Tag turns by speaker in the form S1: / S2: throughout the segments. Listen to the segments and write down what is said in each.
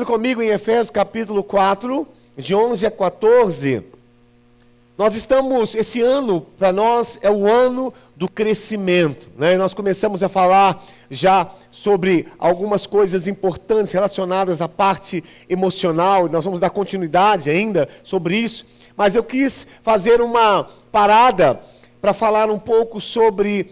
S1: Comigo em Efésios capítulo 4, de 11 a 14. Nós estamos, esse ano para nós é o ano do crescimento, né? Nós começamos a falar já sobre algumas coisas importantes relacionadas à parte emocional, nós vamos dar continuidade ainda sobre isso, mas eu quis fazer uma parada para falar um pouco sobre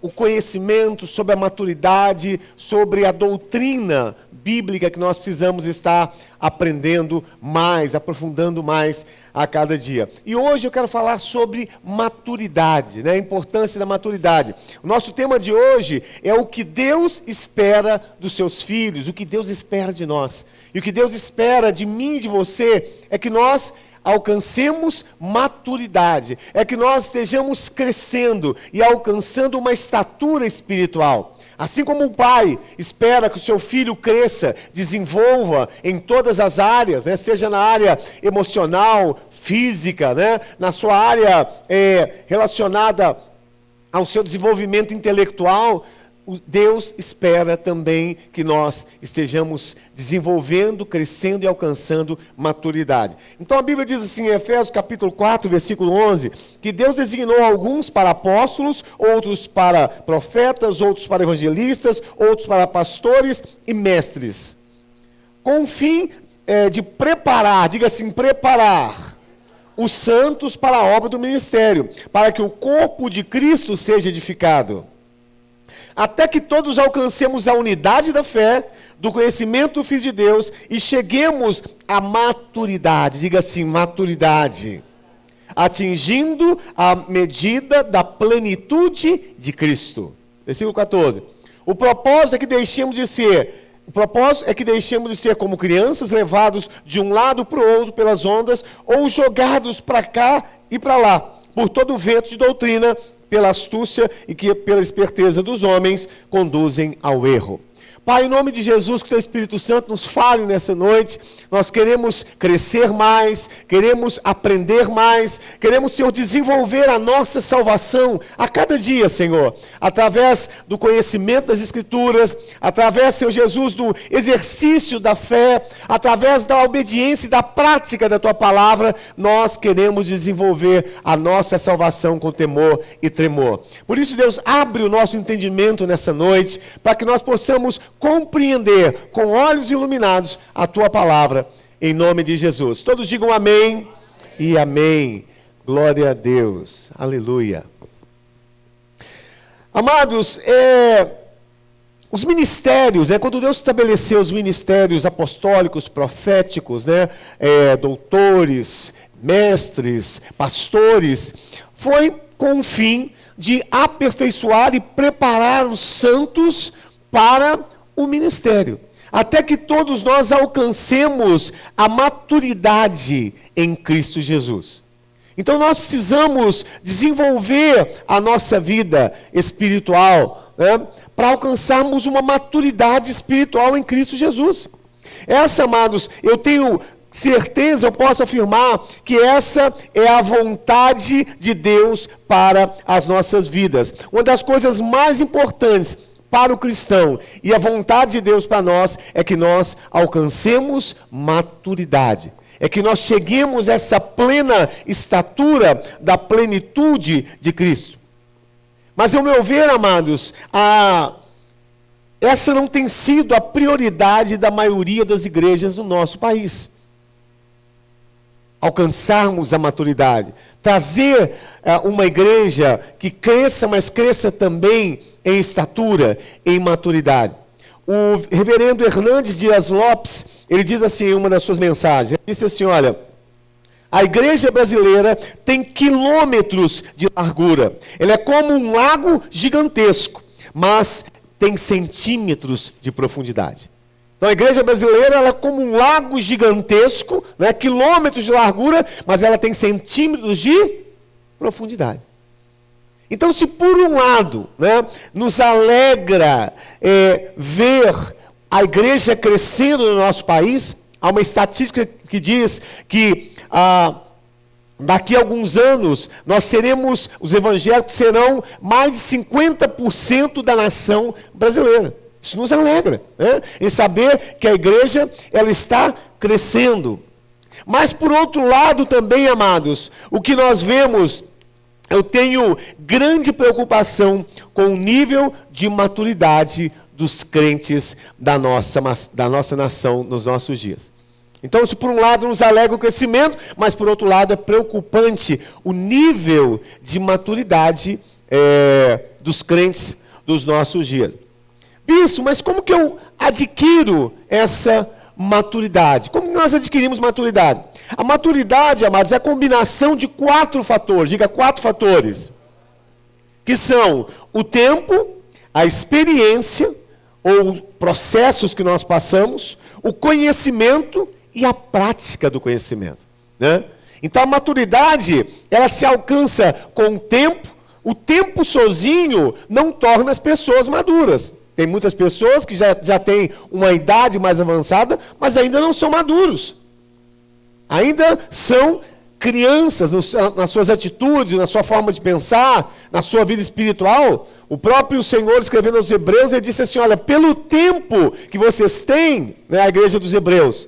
S1: o conhecimento, sobre a maturidade, sobre a doutrina bíblica que nós precisamos estar aprendendo mais, aprofundando mais a cada dia. E hoje eu quero falar sobre maturidade, né? A importância da maturidade. O nosso tema de hoje é o que Deus espera dos seus filhos, o que Deus espera de nós. E o que Deus espera de mim e de você é que nós alcancemos maturidade, é que nós estejamos crescendo e alcançando uma estatura espiritual. Assim como um pai espera que o seu filho cresça, desenvolva em todas as áreas, né? Seja na área emocional, física, né? Na sua área relacionada ao seu desenvolvimento intelectual, Deus espera também que nós estejamos desenvolvendo, crescendo e alcançando maturidade. Então a Bíblia diz assim em Efésios capítulo 4, versículo 11, que Deus designou alguns para apóstolos, outros para profetas, outros para evangelistas, outros para pastores e mestres, com o fim de preparar, diga assim, preparar os santos para a obra do ministério, para que o corpo de Cristo seja edificado, até que todos alcancemos a unidade da fé, do conhecimento do Filho de Deus e cheguemos à maturidade, diga assim, maturidade, atingindo a medida da plenitude de Cristo. Versículo 14. O propósito é que deixemos de ser como crianças, levados de um lado para o outro pelas ondas, ou jogados para cá e para lá, por todo o vento de doutrina, pela astúcia e que pela esperteza dos homens conduzem ao erro. Pai, em nome de Jesus, que o Teu Espírito Santo nos fale nessa noite. Nós queremos crescer mais, queremos aprender mais, queremos, Senhor, desenvolver a nossa salvação a cada dia, Senhor, através do conhecimento das Escrituras, através, Senhor Jesus, do exercício da fé, através da obediência e da prática da Tua palavra, nós queremos desenvolver a nossa salvação com temor e tremor. Por isso, Deus, abre o nosso entendimento nessa noite, para que nós possamos compreender com olhos iluminados a Tua palavra, em nome de Jesus. Todos digam amém e amém. Glória a Deus. Aleluia. Amados, os ministérios, né, quando Deus estabeleceu os ministérios apostólicos, proféticos, né, doutores, mestres, pastores, foi com o fim de aperfeiçoar e preparar os santos para o ministério, até que todos nós alcancemos a maturidade em Cristo Jesus. Então nós precisamos desenvolver a nossa vida espiritual, né, para alcançarmos uma maturidade espiritual em Cristo Jesus. Essa, amados, eu tenho certeza, eu posso afirmar que essa é a vontade de Deus para as nossas vidas. Uma das coisas mais importantes para o cristão e a vontade de Deus para nós é que nós alcancemos maturidade, é que nós cheguemos a essa plena estatura da plenitude de Cristo. Mas ao meu ver, amados, essa não tem sido a prioridade da maioria das igrejas do nosso país. Alcançarmos a maturidade, trazer uma igreja que cresça, mas cresça também em estatura, em maturidade. O reverendo Hernandes Dias Lopes, ele diz assim em uma das suas mensagens, ele disse assim, olha, a igreja brasileira tem quilômetros de largura, ela é como um lago gigantesco, mas tem centímetros de profundidade. Então a igreja brasileira ela é como um lago gigantesco, né, quilômetros de largura, mas ela tem centímetros de profundidade. Então, se por um lado, né, nos alegra ver a igreja crescendo no nosso país, há uma estatística que diz que daqui a alguns anos os evangélicos serão mais de 50% da nação brasileira. Isso nos alegra, né? Em saber que a igreja ela está crescendo. Mas por outro lado também, amados, o que nós vemos, eu tenho grande preocupação com o nível de maturidade dos crentes da nossa nação nos nossos dias. Então, isso por um lado nos alegra o crescimento, mas por outro lado é preocupante o nível de maturidade dos crentes dos nossos dias. Bispo, mas como que eu adquiro essa maturidade? Como nós adquirimos maturidade? A maturidade, amados, é a combinação de 4 fatores, diga 4 fatores, que são o tempo, a experiência, ou processos que nós passamos, o conhecimento e a prática do conhecimento, né? Então a maturidade, ela se alcança com o tempo sozinho não torna as pessoas maduras. Tem muitas pessoas que já têm uma idade mais avançada, mas ainda não são maduros. Ainda são crianças nas suas atitudes, na sua forma de pensar, na sua vida espiritual. O próprio Senhor, escrevendo aos Hebreus, ele disse assim, olha, pelo tempo que vocês têm, né, a igreja dos Hebreus,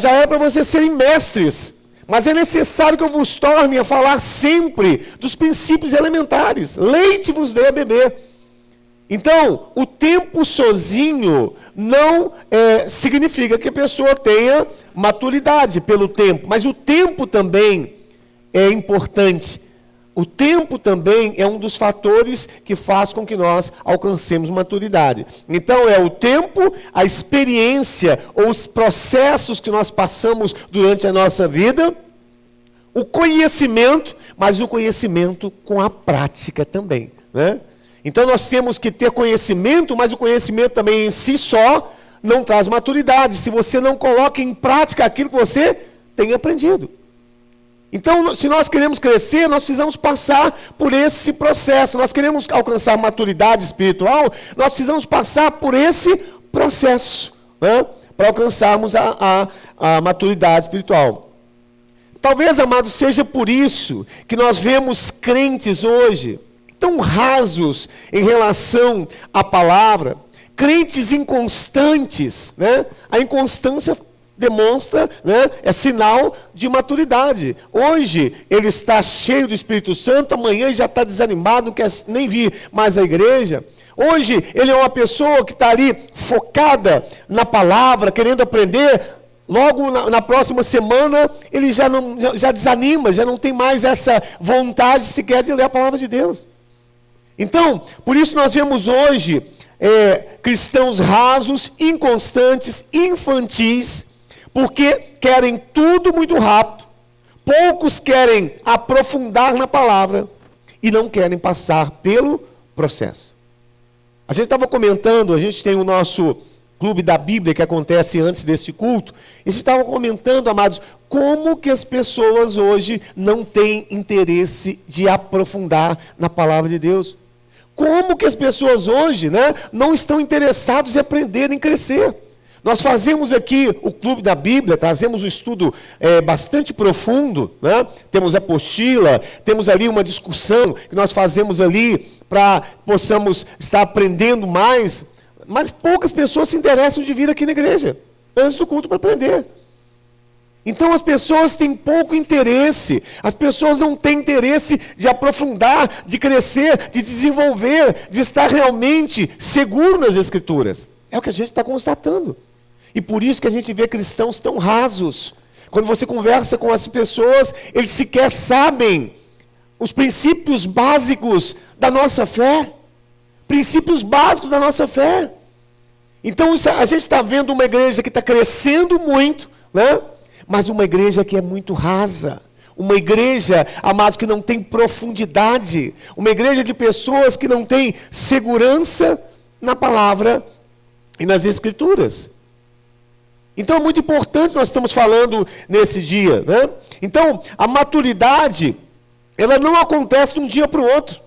S1: já é para vocês serem mestres, mas é necessário que eu vos torne a falar sempre dos princípios elementares. Leite vos dê a beber. Então, o tempo sozinho não significa que a pessoa tenha maturidade pelo tempo, mas o tempo também é importante. O tempo também é um dos fatores que faz com que nós alcancemos maturidade. Então, é o tempo, a experiência ou os processos que nós passamos durante a nossa vida, o conhecimento, mas o conhecimento com a prática também, né? Então nós temos que ter conhecimento, mas o conhecimento também em si só não traz maturidade, se você não coloca em prática aquilo que você tem aprendido. Então, se nós queremos crescer, nós precisamos passar por esse processo. Nós queremos alcançar maturidade espiritual, nós precisamos passar por esse processo, né, para alcançarmos a maturidade espiritual. Talvez, amados, seja por isso que nós vemos crentes hoje tão rasos em relação à palavra, crentes inconstantes, né? A inconstância demonstra, né, é sinal de maturidade. Hoje ele está cheio do Espírito Santo, amanhã já está desanimado, não quer nem vir mais à igreja. Hoje ele é uma pessoa que está ali focada na palavra, querendo aprender. Logo na próxima semana ele já desanima, já não tem mais essa vontade sequer de ler a palavra de Deus. Então, por isso nós vemos hoje cristãos rasos, inconstantes, infantis, porque querem tudo muito rápido, poucos querem aprofundar na palavra e não querem passar pelo processo. A gente estava comentando, a gente tem o nosso clube da Bíblia que acontece antes desse culto, e a gente estava comentando, amados, como que as pessoas hoje não têm interesse de aprofundar na palavra de Deus. Como que as pessoas hoje, né, não estão interessadas em aprender, em crescer. Nós fazemos aqui o Clube da Bíblia, trazemos um estudo bastante profundo, né? Temos apostila, temos ali uma discussão que nós fazemos ali para possamos estar aprendendo mais, mas poucas pessoas se interessam de vir aqui na igreja, antes do culto para aprender. Então as pessoas têm pouco interesse, as pessoas não têm interesse de aprofundar, de crescer, de desenvolver, de estar realmente seguro nas Escrituras. É o que a gente está constatando. E por isso que a gente vê cristãos tão rasos. Quando você conversa com as pessoas, eles sequer sabem os princípios básicos da nossa fé. Princípios básicos da nossa fé. Então a gente está vendo uma igreja que está crescendo muito, né? Mas uma igreja que é muito rasa. Uma igreja, amados, que não tem profundidade. Uma igreja de pessoas que não têm segurança na palavra e nas Escrituras. Então é muito importante nós estamos falando nesse dia, né? Então a maturidade, ela não acontece de um dia para o outro.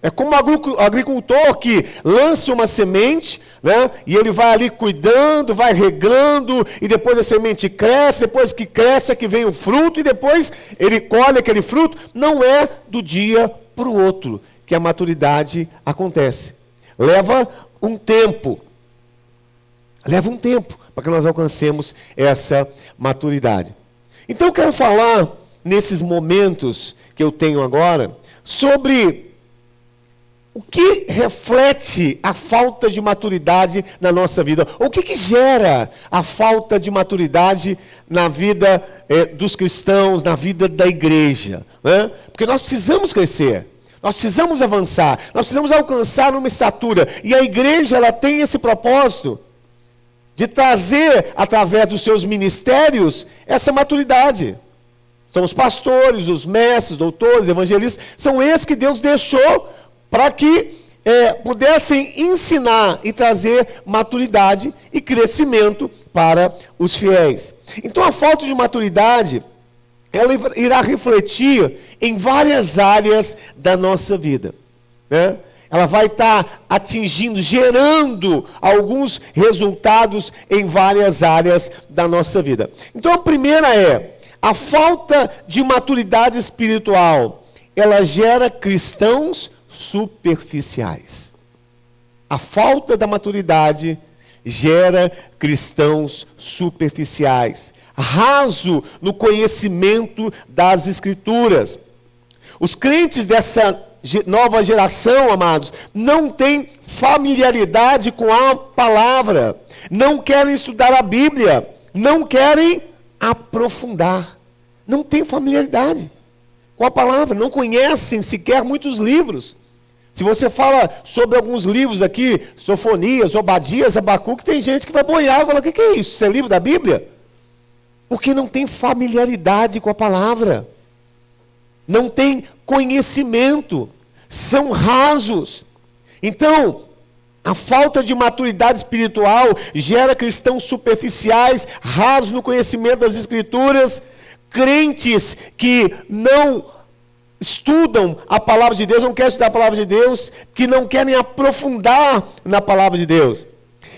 S1: É como o agricultor que lança uma semente, né? E ele vai ali cuidando, vai regando, e depois a semente cresce, depois que cresce é que vem o fruto, e depois ele colhe aquele fruto. Não é do dia para o outro que a maturidade acontece. Leva um tempo. Leva um tempo para que nós alcancemos essa maturidade. Então eu quero falar, nesses momentos que eu tenho agora, sobre o que reflete a falta de maturidade na nossa vida. O que gera a falta de maturidade na vida dos cristãos, na vida da igreja, né? Porque nós precisamos crescer, nós precisamos avançar, nós precisamos alcançar uma estatura. E a igreja, ela tem esse propósito de trazer, através dos seus ministérios, essa maturidade. São os pastores, os mestres, doutores, evangelistas, são esses que Deus deixou para que pudessem ensinar e trazer maturidade e crescimento para os fiéis. Então a falta de maturidade, ela irá refletir em várias áreas da nossa vida, né? Ela vai estar atingindo, gerando alguns resultados em várias áreas da nossa vida. Então a primeira a falta de maturidade espiritual, ela gera cristãos superficiais. A falta da maturidade gera cristãos superficiais, raso no conhecimento das Escrituras. Os crentes dessa nova geração, amados, não têm familiaridade com a palavra, não querem estudar a Bíblia, não querem aprofundar, não têm familiaridade com a palavra, não conhecem sequer muitos livros. Se você fala sobre alguns livros aqui, Sofonias, Obadias, Abacuque, tem gente que vai boiar e fala: o que é isso? Isso é livro da Bíblia? Porque não tem familiaridade com a palavra, não tem conhecimento, são rasos. Então, a falta de maturidade espiritual gera cristãos superficiais, rasos no conhecimento das Escrituras, crentes que não estudam a palavra de Deus, não querem estudar a palavra de Deus, que não querem aprofundar na palavra de Deus,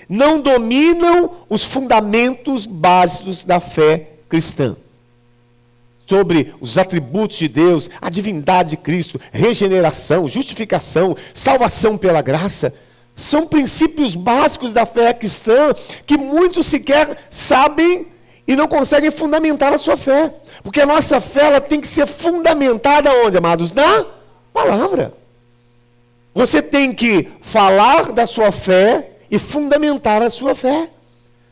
S1: não dominam os fundamentos básicos da fé cristã, sobre os atributos de Deus, a divindade de Cristo, regeneração, justificação, salvação pela graça. São princípios básicos da fé cristã que muitos sequer sabem e não conseguem fundamentar a sua fé. Porque a nossa fé, ela tem que ser fundamentada onde, amados? Na palavra. Você tem que falar da sua fé e fundamentar a sua fé,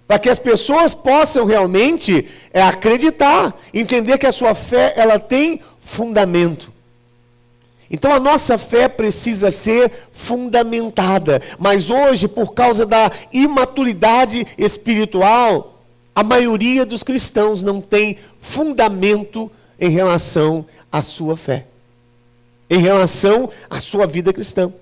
S1: para que as pessoas possam realmente acreditar, entender que a sua fé, ela tem fundamento. Então a nossa fé precisa ser fundamentada. Mas hoje, por causa da imaturidade espiritual, a maioria dos cristãos não tem fundamento em relação à sua fé, em relação à sua vida cristã.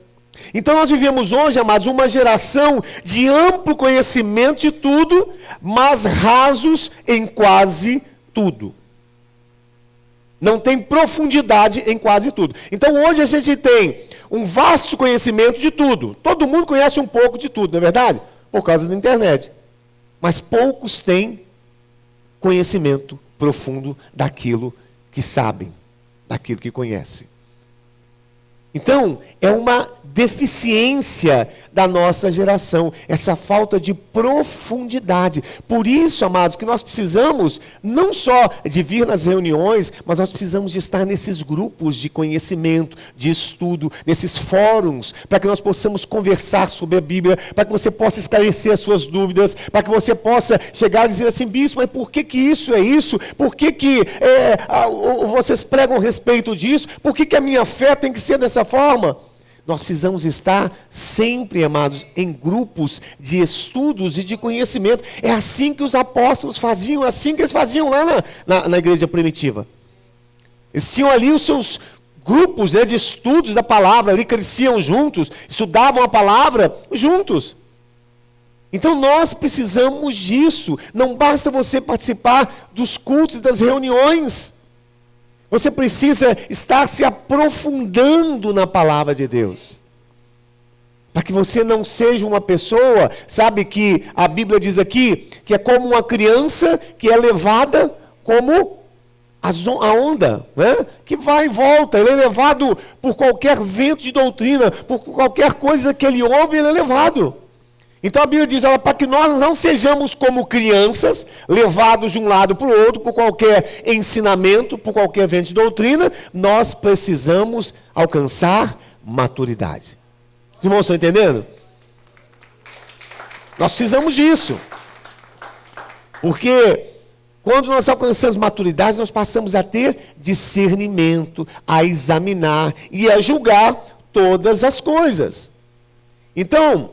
S1: Então nós vivemos hoje, amados, uma geração de amplo conhecimento de tudo, mas rasos em quase tudo. Não tem profundidade em quase tudo. Então hoje a gente tem um vasto conhecimento de tudo. Todo mundo conhece um pouco de tudo, não é verdade? Por causa da internet. Mas poucos têm conhecimento profundo daquilo que sabem, daquilo que conhecem. Então, é uma deficiência da nossa geração, essa falta de profundidade. Por isso, amados, que nós precisamos não só de vir nas reuniões, mas nós precisamos de estar nesses grupos de conhecimento, de estudo, nesses fóruns, para que nós possamos conversar sobre a Bíblia, para que você possa esclarecer as suas dúvidas, para que você possa chegar e dizer assim: bispo, mas por que isso é isso? Por que vocês pregam a respeito disso? Por que a minha fé tem que ser dessa forma? Nós precisamos estar sempre, amados, em grupos de estudos e de conhecimento. É assim que os apóstolos faziam, assim que eles faziam lá na igreja primitiva. Eles tinham ali os seus grupos de estudos da palavra, ali cresciam juntos, estudavam a palavra juntos. Então nós precisamos disso. Não basta você participar dos cultos e das reuniões. Você precisa estar se aprofundando na palavra de Deus. Para que você não seja uma pessoa, sabe, que a Bíblia diz aqui, que é como uma criança que é levada como a onda, né? Que vai e volta. Ele é levado por qualquer vento de doutrina, por qualquer coisa que ele ouve, ele é levado. Então a Bíblia diz, olha, para que nós não sejamos como crianças, levados de um lado para o outro, por qualquer ensinamento, por qualquer vento de doutrina, nós precisamos alcançar maturidade. Os irmãos estão entendendo? Nós precisamos disso. Porque quando nós alcançamos maturidade, nós passamos a ter discernimento, a examinar e a julgar todas as coisas. Então,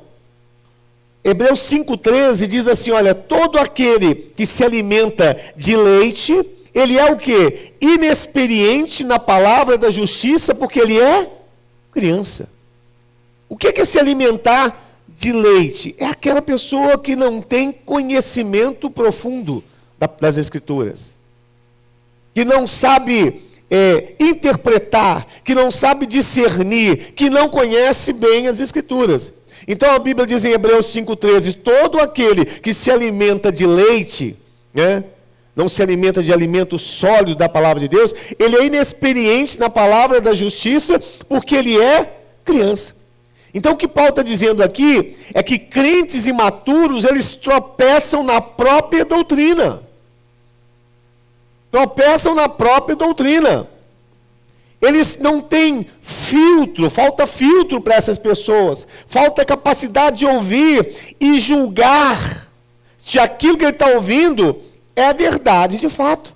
S1: Hebreus 5,13 diz assim, olha, todo aquele que se alimenta de leite, ele é o quê? Inexperiente na palavra da justiça, porque ele é criança. O que é se alimentar de leite? É aquela pessoa que não tem conhecimento profundo das Escrituras, que não sabe interpretar, que não sabe discernir, que não conhece bem as Escrituras. Então a Bíblia diz em Hebreus 5,13, todo aquele que se alimenta de leite, né, não se alimenta de alimento sólido da palavra de Deus, ele é inexperiente na palavra da justiça, porque ele é criança. Então o que Paulo está dizendo aqui, é que crentes imaturos, eles tropeçam na própria doutrina. Tropeçam na própria doutrina. Eles não têm filtro, falta filtro para essas pessoas, falta capacidade de ouvir e julgar se aquilo que ele está ouvindo é a verdade de fato.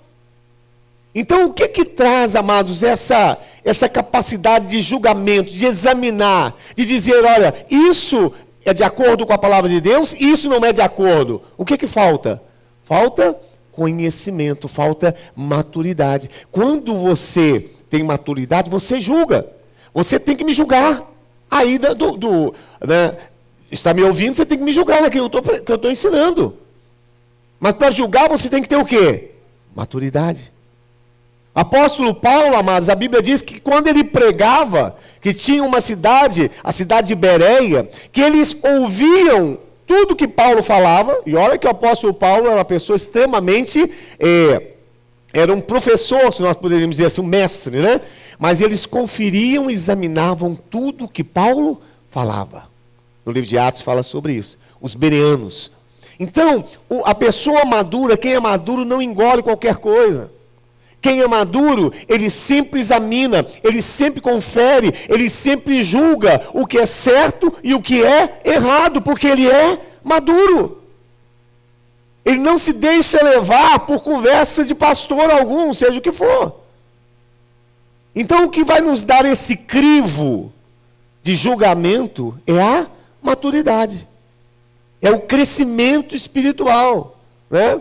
S1: Então o que traz, amados, essa capacidade de julgamento, de examinar, de dizer, olha, isso é de acordo com a palavra de Deus, isso não é de acordo. O que falta? Falta conhecimento, falta maturidade. Quando você tem maturidade, você julga. Você tem que me julgar. Aí, né, está me ouvindo, você tem que me julgar naquilo que eu estou ensinando. Mas para julgar, você tem que ter o quê? Maturidade. Apóstolo Paulo, amados, a Bíblia diz que quando ele pregava, que tinha uma cidade, a cidade de Bereia, que eles ouviam tudo que Paulo falava, e olha que o apóstolo Paulo era uma pessoa extremamente... era um professor, se nós poderíamos dizer assim, um mestre, né? Mas eles conferiam e examinavam tudo que Paulo falava. No livro de Atos fala sobre isso. Os bereanos. Então, a pessoa madura, quem é maduro não engole qualquer coisa. Quem é maduro, ele sempre examina, ele sempre confere, ele sempre julga o que é certo e o que é errado, porque ele é maduro. Ele não se deixa levar por conversa de pastor algum, seja o que for. Então o que vai nos dar esse crivo de julgamento é a maturidade. É o crescimento espiritual, né?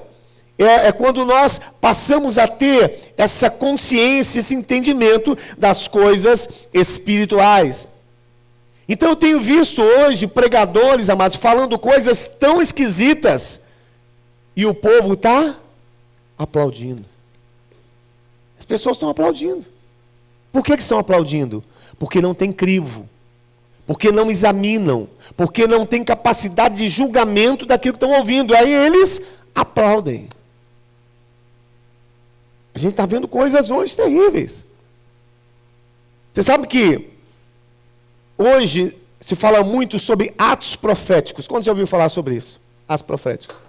S1: É quando nós passamos a ter essa consciência, esse entendimento das coisas espirituais. Então eu tenho visto hoje pregadores, amados, falando coisas tão esquisitas, e o povo está aplaudindo. As pessoas estão aplaudindo. Por que estão aplaudindo? Porque não tem crivo. Porque não examinam. Porque não tem capacidade de julgamento daquilo que estão ouvindo. Aí eles aplaudem. A gente está vendo coisas hoje terríveis. Você sabe que hoje se fala muito sobre atos proféticos. Quando você ouviu falar sobre isso? Atos proféticos.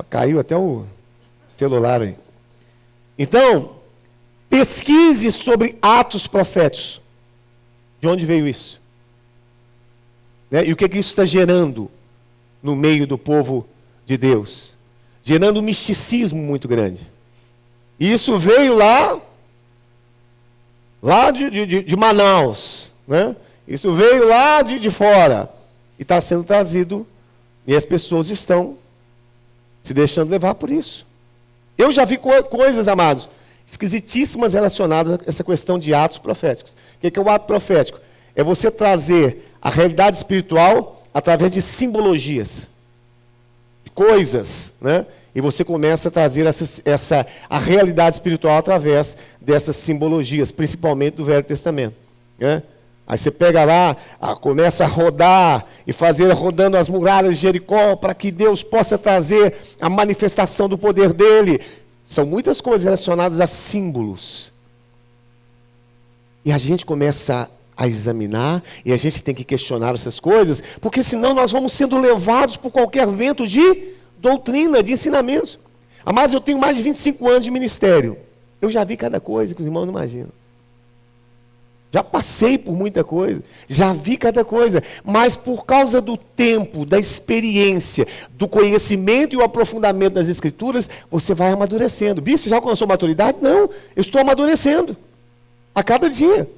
S1: Caiu até o celular aí. Então, pesquise sobre atos proféticos. De onde veio isso? Né? E o que isso está gerando no meio do povo de Deus? Gerando um misticismo muito grande. E isso veio lá de Manaus. Né? Isso veio lá de fora. E está sendo trazido. E as pessoas estão se deixando levar por isso. Eu já vi coisas, amados, esquisitíssimas relacionadas a essa questão de atos proféticos. O que é o ato profético? É você trazer a realidade espiritual através de simbologias, de coisas, né? E você começa a trazer a realidade espiritual através dessas simbologias, principalmente do Velho Testamento, né? Aí você pega lá, começa a rodar e fazer rodando as muralhas de Jericó para que Deus possa trazer a manifestação do poder dele. São muitas coisas relacionadas a símbolos. E a gente começa a examinar e a gente tem que questionar essas coisas, porque senão nós vamos sendo levados por qualquer vento de doutrina, de ensinamentos. Mas eu tenho mais de 25 anos de ministério. Eu já vi cada coisa que os irmãos não imaginam. Já passei por muita coisa, já vi cada coisa, mas por causa do tempo, da experiência, do conhecimento e o aprofundamento das Escrituras, você vai amadurecendo. Bispo, você já alcançou maturidade? Não, eu estou amadurecendo a cada dia.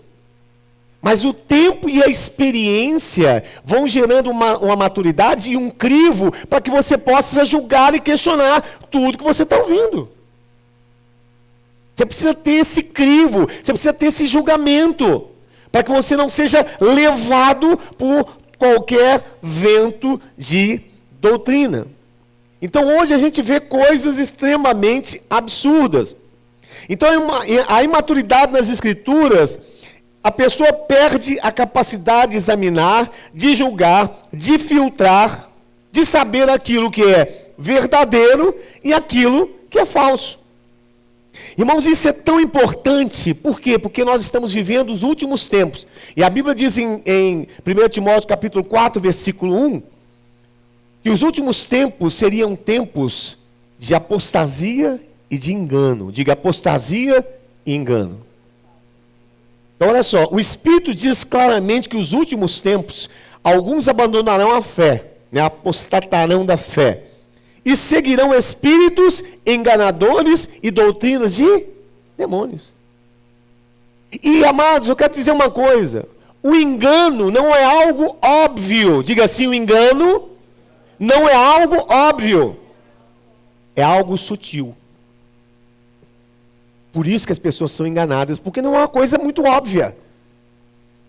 S1: Mas o tempo e a experiência vão gerando uma maturidade e um crivo para que você possa julgar e questionar tudo que você está ouvindo. Você precisa ter esse crivo, você precisa ter esse julgamento, para que você não seja levado por qualquer vento de doutrina. Então hoje a gente vê coisas extremamente absurdas. Então a imaturidade nas Escrituras, a pessoa perde a capacidade de examinar, de julgar, de filtrar, de saber aquilo que é verdadeiro e aquilo que é falso. Irmãos, isso é tão importante, por quê? Porque nós estamos vivendo os últimos tempos. E a Bíblia diz em 1 Timóteo capítulo 4, versículo 1, que os últimos tempos seriam tempos de apostasia e de engano. Diga apostasia e engano. Então olha só, o Espírito diz claramente que os últimos tempos, alguns abandonarão a fé, apostatarão da fé. E seguirão espíritos enganadores e doutrinas de demônios. E, amados, eu quero dizer uma coisa. O engano não é algo óbvio. Diga assim, o engano não é algo óbvio. É algo sutil. Por isso que as pessoas são enganadas, porque não é uma coisa muito óbvia.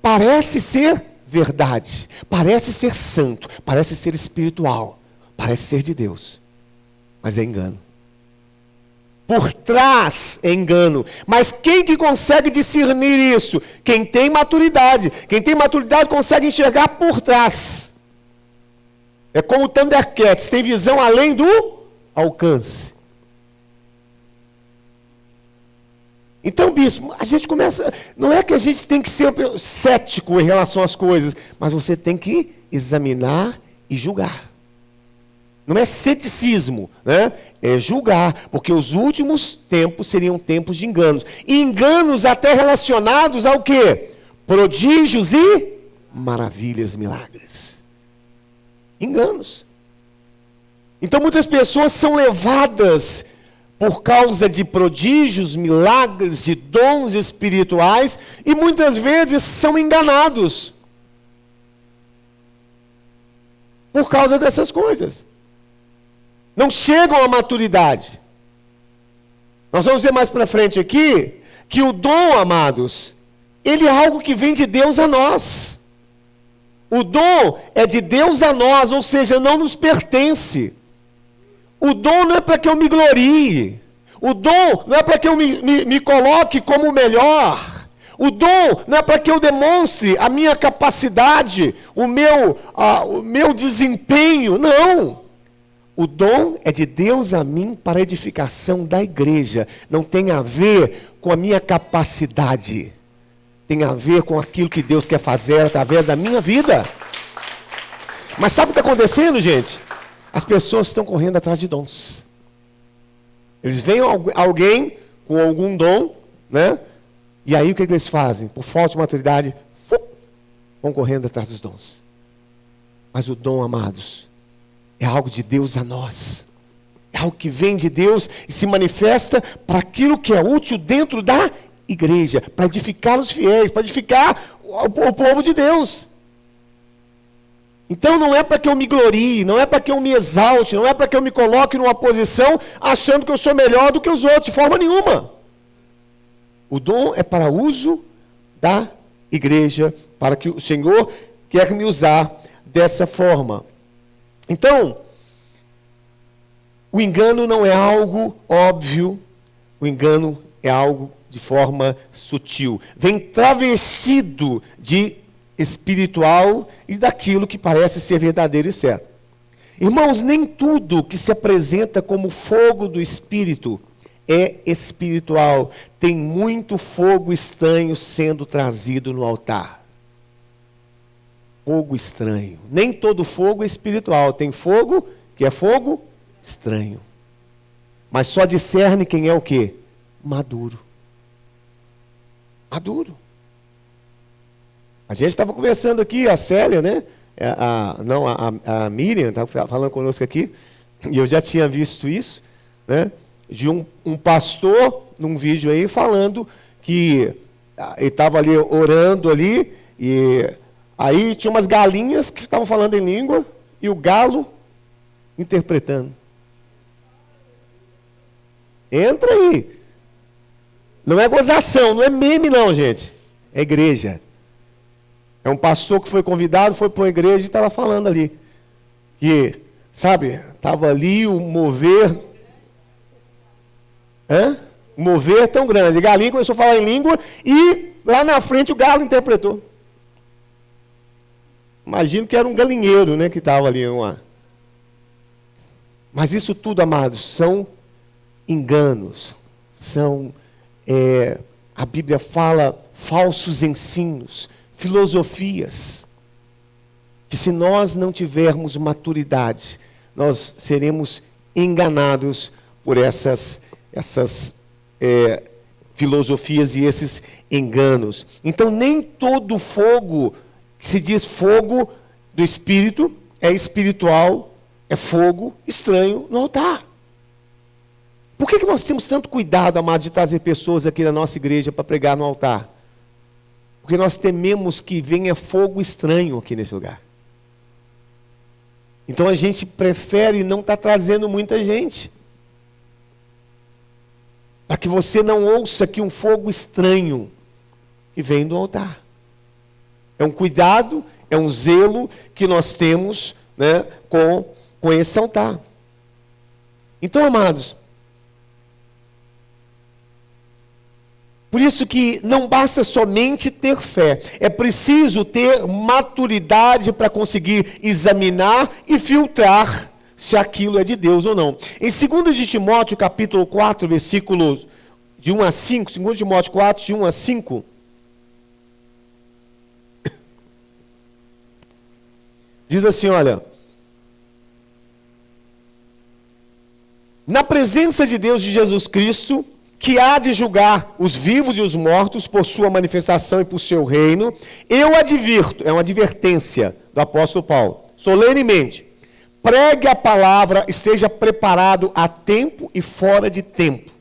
S1: Parece ser verdade, parece ser santo, parece ser espiritual, parece ser de Deus. Mas é engano. Por trás é engano. Mas quem que consegue discernir isso? Quem tem maturidade. Quem tem maturidade consegue enxergar por trás. É como o Thundercats, tem visão além do alcance. Então, bispo, a gente começa... Não é que a gente tem que ser cético em relação às coisas, mas você tem que examinar e julgar. Não é ceticismo, né? É julgar, porque os últimos tempos seriam tempos de enganos. E enganos até relacionados ao quê? Prodígios e maravilhas, milagres. Enganos. Então muitas pessoas são levadas por causa de prodígios, milagres, de dons espirituais, e muitas vezes são enganados por causa dessas coisas. Não chegam à maturidade. Nós vamos ver mais para frente aqui, que o dom, amados, ele é algo que vem de Deus a nós. O dom é de Deus a nós, ou seja, não nos pertence. O dom não é para que eu me glorie. O dom não é para que eu me coloque como o melhor. O dom não é para que eu demonstre a minha capacidade, o meu desempenho. Não. O dom é de Deus a mim para a edificação da igreja. Não tem a ver com a minha capacidade. Tem a ver com aquilo que Deus quer fazer através da minha vida. Mas sabe o que está acontecendo, gente? As pessoas estão correndo atrás de dons. Eles veem alguém com algum dom, né? E aí o que eles fazem? Por falta de maturidade, vão correndo atrás dos dons. Mas o dom, amados, é algo de Deus a nós. É algo que vem de Deus e se manifesta para aquilo que é útil dentro da igreja, para edificar os fiéis, para edificar o povo de Deus. Então não é para que eu me glorie, não é para que eu me exalte, não é para que eu me coloque numa posição achando que eu sou melhor do que os outros, de forma nenhuma. O dom é para uso da igreja, para que o Senhor quer me usar dessa forma. Então, o engano não é algo óbvio, o engano é algo de forma sutil. Vem travestido de espiritual e daquilo que parece ser verdadeiro e certo. Irmãos, nem tudo que se apresenta como fogo do Espírito é espiritual. Tem muito fogo estranho sendo trazido no altar. fogo estranho. Nem todo fogo é espiritual. Tem fogo que é fogo estranho. Mas só discerne quem é o quê? Maduro. Maduro. A gente estava conversando aqui, a Célia, né? A Miriam estava falando conosco aqui, e eu já tinha visto isso, né? De um pastor, num vídeo aí, falando que ele estava ali orando ali, e aí tinha umas galinhas que estavam falando em língua, e o galo interpretando. Entra aí. Não é gozação, não é meme não, gente. É igreja. É um pastor que foi convidado, foi para uma igreja e estava falando ali. Que, sabe, estava ali o mover. O mover tão grande. A galinha começou a falar em língua e lá na frente o galo interpretou. Imagino que era um galinheiro, né, que estava ali no ar. Mas isso tudo, amados, são enganos. São, a Bíblia fala, falsos ensinos, filosofias, que se nós não tivermos maturidade, nós seremos enganados por essas filosofias e esses enganos. Então, nem todo fogo, que se diz fogo do Espírito, é espiritual, é fogo estranho no altar. Por que nós temos tanto cuidado, amados, de trazer pessoas aqui na nossa igreja para pregar no altar? Porque nós tememos que venha fogo estranho aqui nesse lugar. Então a gente prefere não estar trazendo muita gente. Para que você não ouça que um fogo estranho que vem do altar. É um cuidado, é um zelo que nós temos, né, com esse altar. Então, amados, por isso que não basta somente ter fé, é preciso ter maturidade para conseguir examinar e filtrar se aquilo é de Deus ou não. Em 2 de Timóteo, capítulo 4, versículos de 1 a 5, 2 Timóteo 4, de 1 a 5, diz assim, olha: na presença de Deus, de Jesus Cristo, que há de julgar os vivos e os mortos por sua manifestação e por seu reino, eu advirto, é uma advertência do apóstolo Paulo, solenemente, pregue a palavra, esteja preparado a tempo e fora de tempo.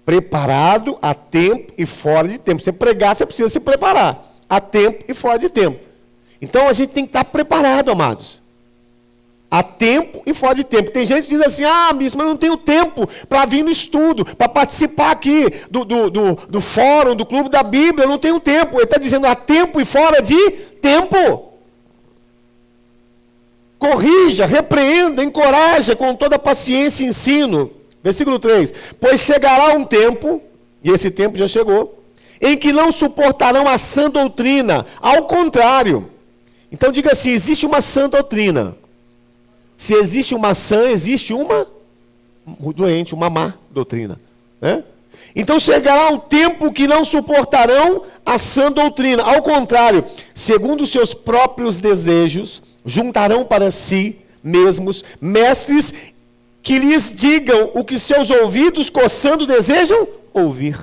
S1: Preparado a tempo e fora de tempo. Você pregar, você precisa se preparar, a tempo e fora de tempo. Então a gente tem que estar preparado, amados. A tempo e fora de tempo. Tem gente que diz assim, bispo, mas eu não tenho tempo para vir no estudo, para participar aqui do fórum, do clube da Bíblia, eu não tenho tempo. Ele está dizendo a tempo e fora de tempo. Corrija, repreenda, encoraja com toda paciência e ensino. Versículo 3. Pois chegará um tempo, e esse tempo já chegou, em que não suportarão a sã doutrina. Ao contrário. Então diga assim, existe uma sã doutrina. Se existe uma sã, existe uma doente, uma má doutrina. Né? Então chegará um tempo que não suportarão a sã doutrina. Ao contrário, segundo os seus próprios desejos, juntarão para si mesmos mestres que lhes digam o que seus ouvidos coçando desejam ouvir.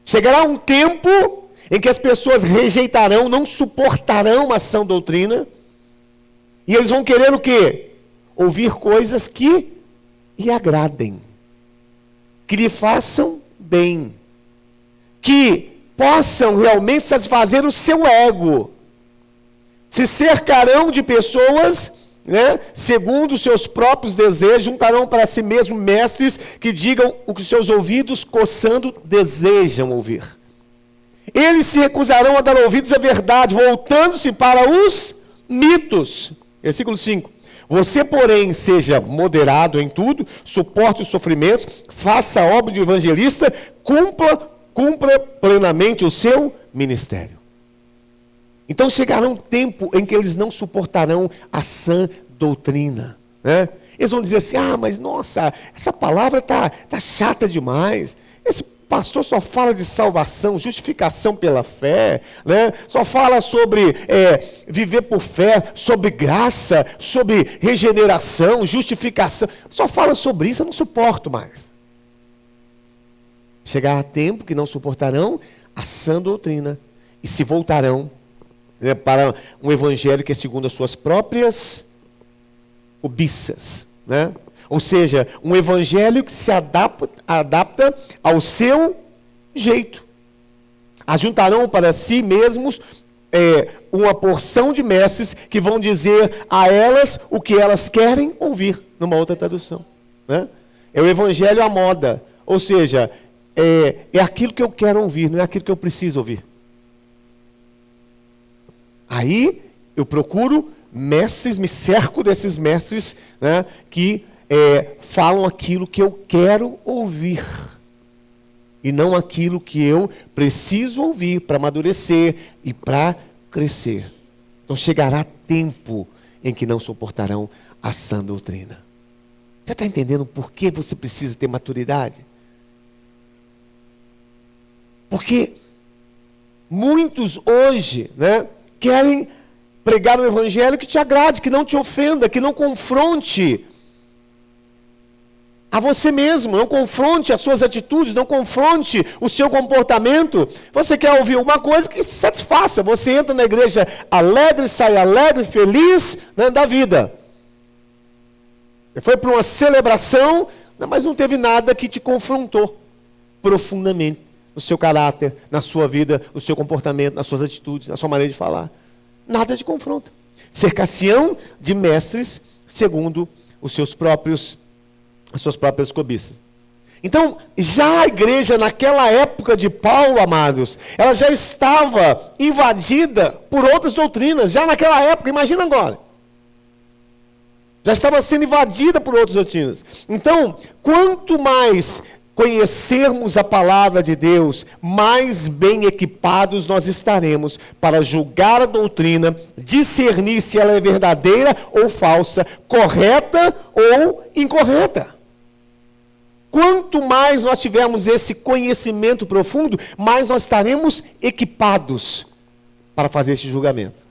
S1: Chegará um tempo em que as pessoas rejeitarão, não suportarão a sã doutrina. E eles vão querer o quê? Ouvir coisas que lhe agradem, que lhe façam bem, que possam realmente satisfazer o seu ego. Se cercarão de pessoas, né, segundo os seus próprios desejos, juntarão para si mesmo mestres que digam o que seus ouvidos coçando desejam ouvir. Eles se recusarão a dar ouvidos à verdade, voltando-se para os mitos. Versículo 5. Você, porém, seja moderado em tudo, suporte os sofrimentos, faça a obra de evangelista, cumpra plenamente o seu ministério. Então chegará um tempo em que eles não suportarão a sã doutrina. Né? Eles vão dizer assim, mas nossa, essa palavra tá chata demais. pastor só fala de salvação, justificação pela fé, né? Só fala sobre viver por fé, sobre graça, sobre regeneração, justificação. Só fala sobre isso, eu não suporto mais. Chegará tempo que não suportarão a sã doutrina e se voltarão, né, para um evangelho que é segundo as suas próprias cobiças, né? Ou seja, um evangelho que se adapta ao seu jeito. Ajuntarão para si mesmos uma porção de mestres que vão dizer a elas o que elas querem ouvir, numa outra tradução, né? É o evangelho à moda, ou seja, é aquilo que eu quero ouvir, não é aquilo que eu preciso ouvir. Aí eu procuro mestres, me cerco desses mestres, né, que falam aquilo que eu quero ouvir e não aquilo que eu preciso ouvir para amadurecer e para crescer. Então chegará tempo em que não suportarão a sã doutrina. Você está entendendo por que você precisa ter maturidade? Porque muitos hoje, né, querem pregar um evangelho que te agrade, que não te ofenda, que não confronte a você mesmo, não confronte as suas atitudes, não confronte o seu comportamento. Você quer ouvir uma coisa que se satisfaça. Você entra na igreja alegre, sai alegre, feliz, né, da vida. Você foi para uma celebração, mas não teve nada que te confrontou profundamente no seu caráter, na sua vida, no seu comportamento, nas suas atitudes, na sua maneira de falar. Nada te confronta. Cercar-se-ão de mestres segundo as suas próprias cobiças. Então, já a igreja naquela época de Paulo, amados, ela já estava invadida por outras doutrinas, já naquela época, imagina agora. Já estava sendo invadida por outras doutrinas. Então, quanto mais conhecermos a palavra de Deus, mais bem equipados nós estaremos para julgar a doutrina, discernir se ela é verdadeira ou falsa, correta ou incorreta. Quanto mais nós tivermos esse conhecimento profundo, mais nós estaremos equipados para fazer esse julgamento.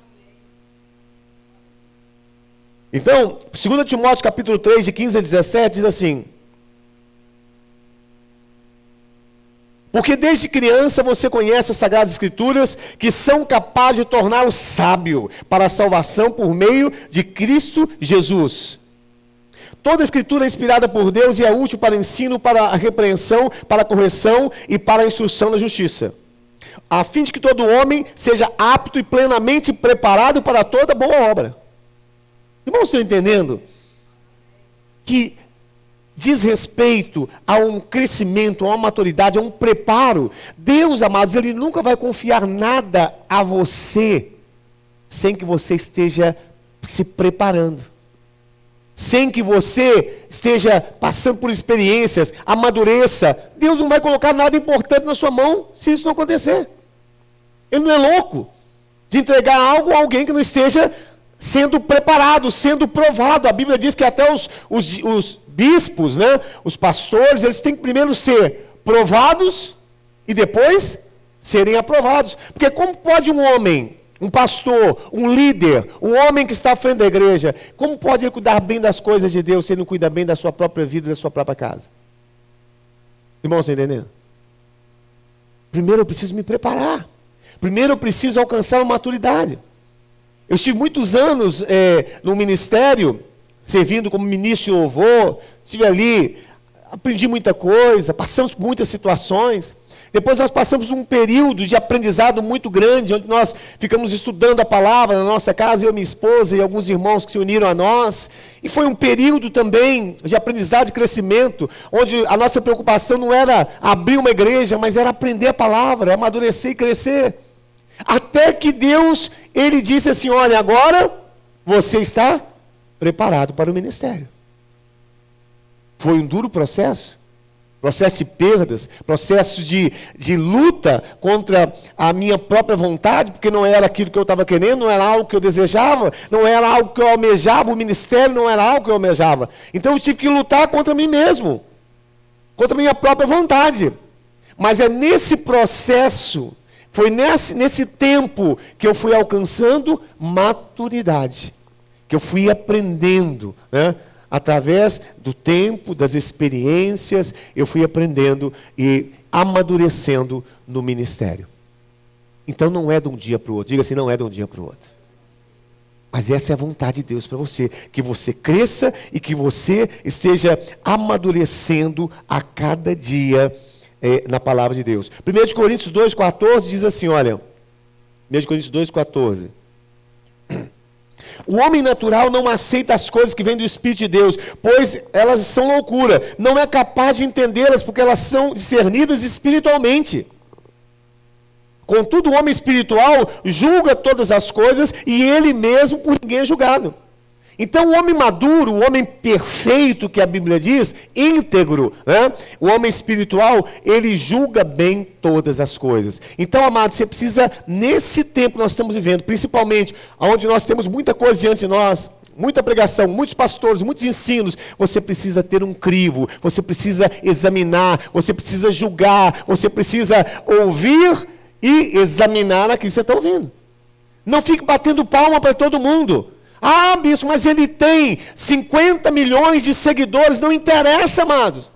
S1: Então, 2 Timóteo capítulo 3, de 15 a 17, diz assim: porque desde criança você conhece as Sagradas Escrituras, que são capazes de torná-lo sábio para a salvação por meio de Cristo Jesus. Toda a Escritura é inspirada por Deus e é útil para ensino, para a repreensão, para a correção e para a instrução na justiça, a fim de que todo homem seja apto e plenamente preparado para toda boa obra. Irmãos, estão entendendo? Que diz respeito a um crescimento, a uma maturidade, a um preparo. Deus, amados, Ele nunca vai confiar nada a você sem que você esteja se preparando. Sem que você esteja passando por experiências, amadureça. Deus não vai colocar nada importante na sua mão se isso não acontecer. Ele não é louco de entregar algo a alguém que não esteja sendo preparado, sendo provado. A Bíblia diz que até os bispos, né, os pastores, eles têm que primeiro ser provados e depois serem aprovados. Porque como pode um homem, um pastor, um líder, um homem que está à frente da igreja, como pode ele cuidar bem das coisas de Deus se ele não cuida bem da sua própria vida, da sua própria casa? Irmãos, estão entendendo? Primeiro eu preciso me preparar. Primeiro eu preciso alcançar uma maturidade. Eu estive muitos anos no ministério, servindo como ministro de louvor, estive ali, aprendi muita coisa, passamos por muitas situações. Depois nós passamos um período de aprendizado muito grande, onde nós ficamos estudando a palavra na nossa casa, eu, minha esposa e alguns irmãos que se uniram a nós. E foi um período também de aprendizado e crescimento, onde a nossa preocupação não era abrir uma igreja, mas era aprender a palavra, amadurecer e crescer. Até que Deus, Ele disse assim: olha, agora você está preparado para o ministério. Foi um duro processo de perdas, processo de luta contra a minha própria vontade, porque não era aquilo que eu estava querendo, não era algo que eu desejava, não era algo que eu almejava, o ministério não era algo que eu almejava. Então eu tive que lutar contra mim mesmo, contra a minha própria vontade. Mas é nesse processo, foi nesse tempo que eu fui alcançando maturidade, que eu fui aprendendo, né? Através do tempo, das experiências, eu fui aprendendo e amadurecendo no ministério. Então não é de um dia para o outro. Diga assim, não é de um dia para o outro. Mas essa é a vontade de Deus para você. Que você cresça e que você esteja amadurecendo a cada dia na palavra de Deus. 1 Coríntios 2,14 diz assim, olha. 1 Coríntios 2,14. O homem natural não aceita as coisas que vêm do Espírito de Deus, pois elas são loucura. Não é capaz de entendê-las, porque elas são discernidas espiritualmente. Contudo, o homem espiritual julga todas as coisas e ele mesmo por ninguém é julgado. Então, o homem maduro, o homem perfeito, que a Bíblia diz, íntegro, né? O homem espiritual, ele julga bem todas as coisas. Então, amado, você precisa, nesse tempo que nós estamos vivendo, principalmente, onde nós temos muita coisa diante de nós, muita pregação, muitos pastores, muitos ensinos, você precisa ter um crivo, você precisa examinar, você precisa julgar, você precisa ouvir e examinar aquilo que você está ouvindo. Não fique batendo palma para todo mundo. Ah, bispo, mas ele tem 50 milhões de seguidores. Não interessa, amados.